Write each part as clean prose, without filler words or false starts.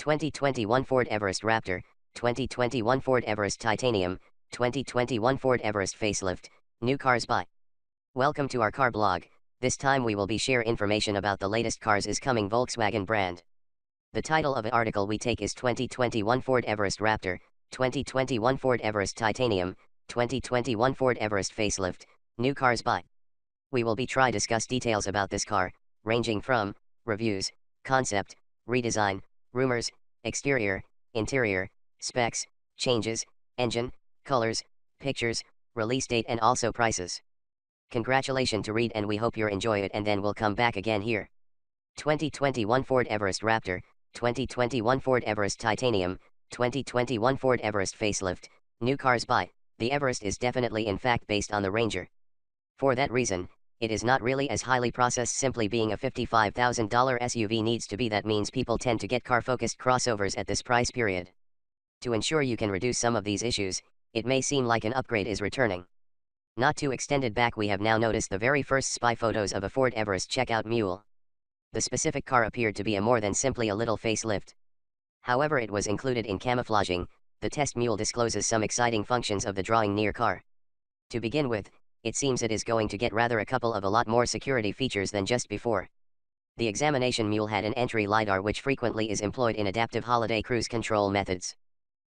2021 Ford Everest Raptor, 2021 Ford Everest Titanium, 2021 Ford Everest Facelift, new cars by. Welcome to our car blog. This time we will be share information about the latest cars is coming Volkswagen brand. The title of the article we take is 2021 Ford Everest Raptor, 2021 Ford Everest Titanium, 2021 Ford Everest Facelift, new cars by. We will be try discuss details about this car, ranging from reviews, concept, redesign, rumors, exterior, interior, specs, changes, engine, colors, pictures, release date and also prices. Congratulations to read and we hope you enjoy it and then we'll come back again here. 2021 Ford Everest Raptor, 2021 Ford Everest Titanium, 2021 Ford Everest Facelift, new cars by. The Everest is definitely in fact based on the Ranger. For that reason, it is not really as highly processed. Simply being a $55,000 SUV needs to be. That means people tend to get car-focused crossovers at this price period. To ensure you can reduce some of these issues, it may seem like an upgrade is returning. Not too extended back we have now noticed the very first spy photos of a Ford Everest checkout mule. The specific car appeared to be a more than simply a little facelift. However, it was included in camouflaging. The test mule discloses some exciting functions of the drawing near car. To begin with, it seems it is going to get rather a lot more security features than just before. The examination mule had an entry LIDAR which frequently is employed in adaptive holiday cruise control methods.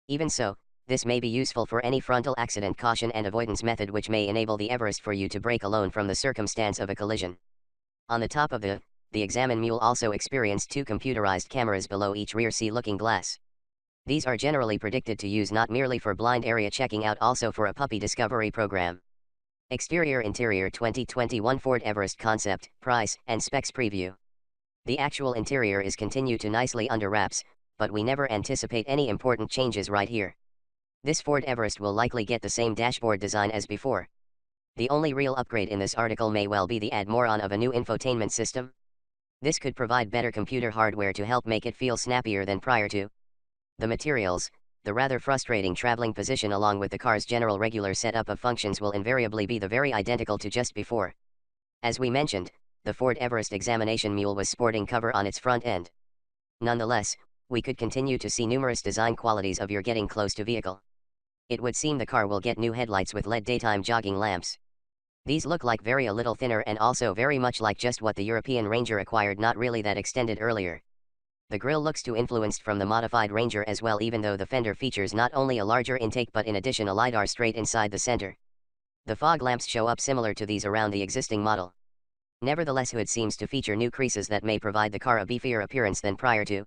Even so, this may be useful for any frontal accident caution and avoidance method which may enable the Everest for you to brake alone from the circumstance of a collision. On the top of the examine mule also experienced two computerized cameras below each rear sea-looking glass. These are generally predicted to use not merely for blind area checking out, also for a puppy discovery program. Exterior interior 2021 Ford Everest Concept, price, and specs preview. The actual interior is continue to nicely under wraps, but we never anticipate any important changes right here. This Ford Everest will likely get the same dashboard design as before. The only real upgrade in this article may well be the add more on of a new infotainment system. This could provide better computer hardware to help make it feel snappier than prior to. The materials, the rather frustrating traveling position along with the car's general regular setup of functions will invariably be the very identical to just before. As we mentioned, the Ford Everest examination mule was sporting cover on its front end. Nonetheless, we could continue to see numerous design qualities of your getting close to vehicle. It would seem the car will get new headlights with LED daytime jogging lamps. These look like very a little thinner and also very much like just what the European Ranger acquired, not really that extended earlier. The grille looks to influenced from the modified Ranger as well, even though the fender features not only a larger intake but in addition a LIDAR straight inside the center. The fog lamps show up similar to these around the existing model. Nevertheless, hood seems to feature new creases that may provide the car a beefier appearance than prior to.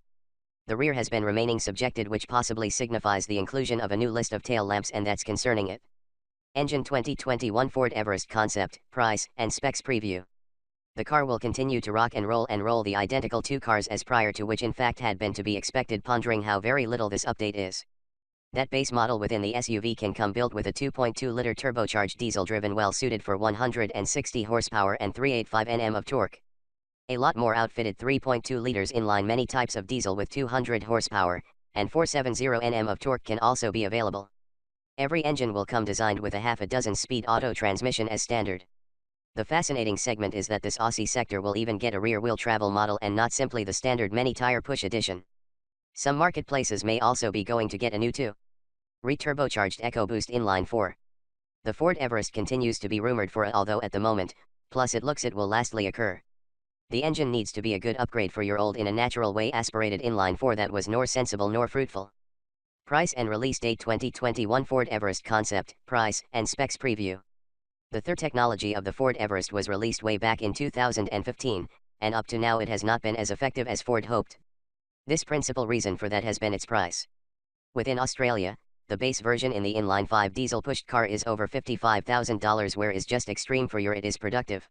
The rear has been remaining subjected, which possibly signifies the inclusion of a new list of tail lamps, and that's concerning it. Engine 2021 Ford Everest Concept, price, and specs preview. The car will continue to rock and roll the identical two cars as prior to, which in fact had been to be expected, pondering how very little this update is. That base model within the SUV can come built with a 2.2-liter turbocharged diesel driven well suited for 160 horsepower and 385 Nm of torque. A lot more outfitted 3.2 liters inline many types of diesel with 200 horsepower and 470 Nm of torque can also be available. Every engine will come designed with a half a dozen speed auto transmission as standard. The fascinating segment is that this Aussie sector will even get a rear-wheel travel model and not simply the standard many-tire push edition. Some marketplaces may also be going to get a new 2-turbocharged EcoBoost inline 4. The Ford Everest continues to be rumored for it, although at the moment, plus it looks it will lastly occur. The engine needs to be a good upgrade for your old in a natural way aspirated inline 4 that was nor sensible nor fruitful. Price and release date 2021 Ford Everest Concept, price, and specs preview. The third technology of the Ford Everest was released way back in 2015, and up to now it has not been as effective as Ford hoped. This principal reason for that has been its price. Within Australia, the base version in the inline 5 diesel pushed car is over $55,000, where is just extreme for your it is productive.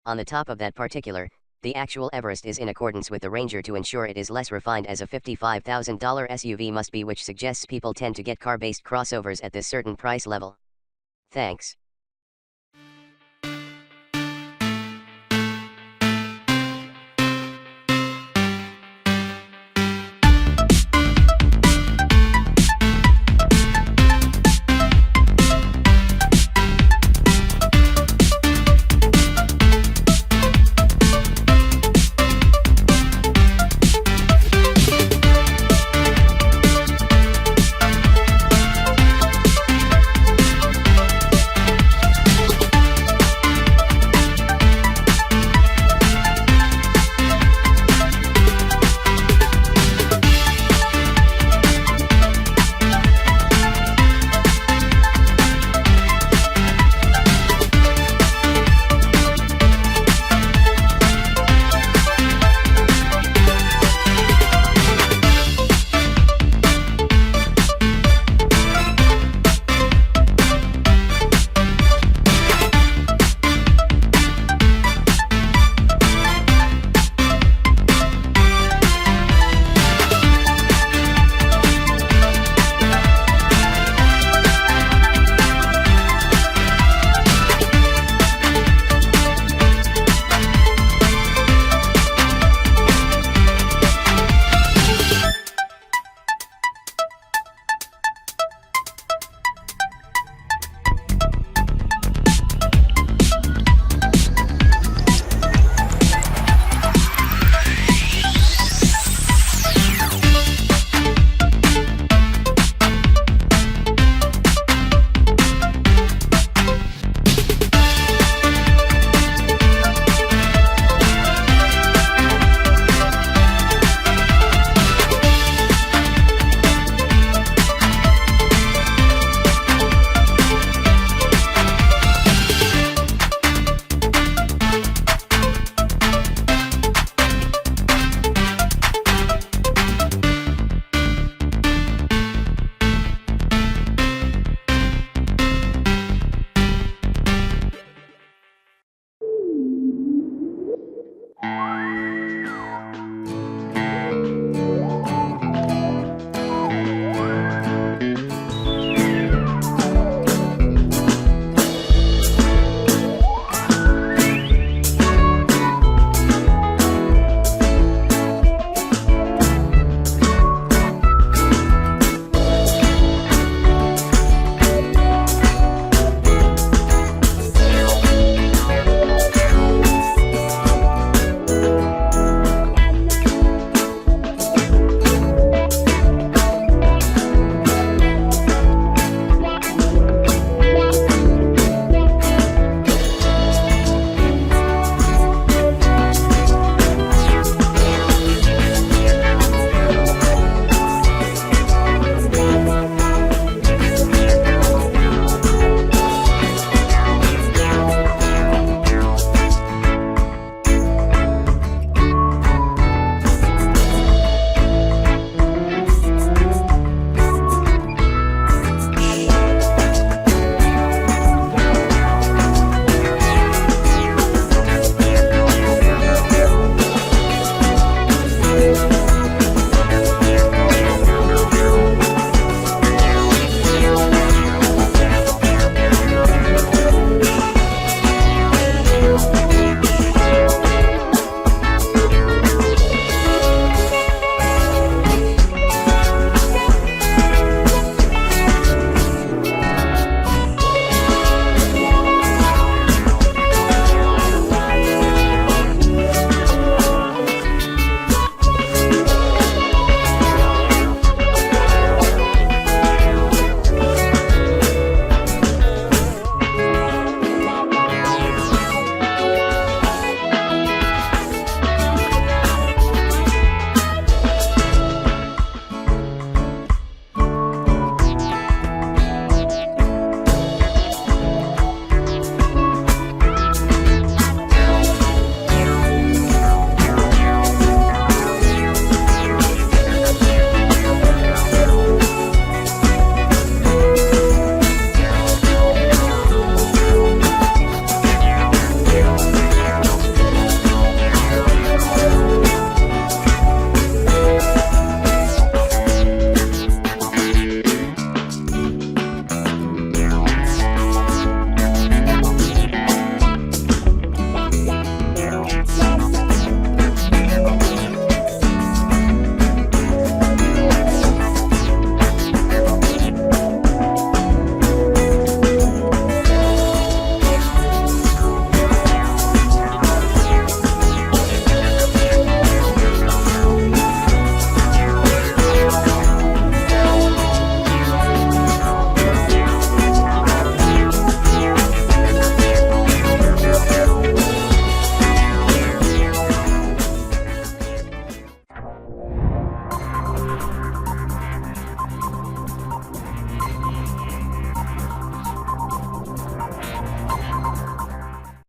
On the top of that particular, the actual Everest is in accordance with the Ranger to ensure it is less refined as a $55,000 SUV must be, which suggests people tend to get car-based crossovers at this certain price level. Thanks.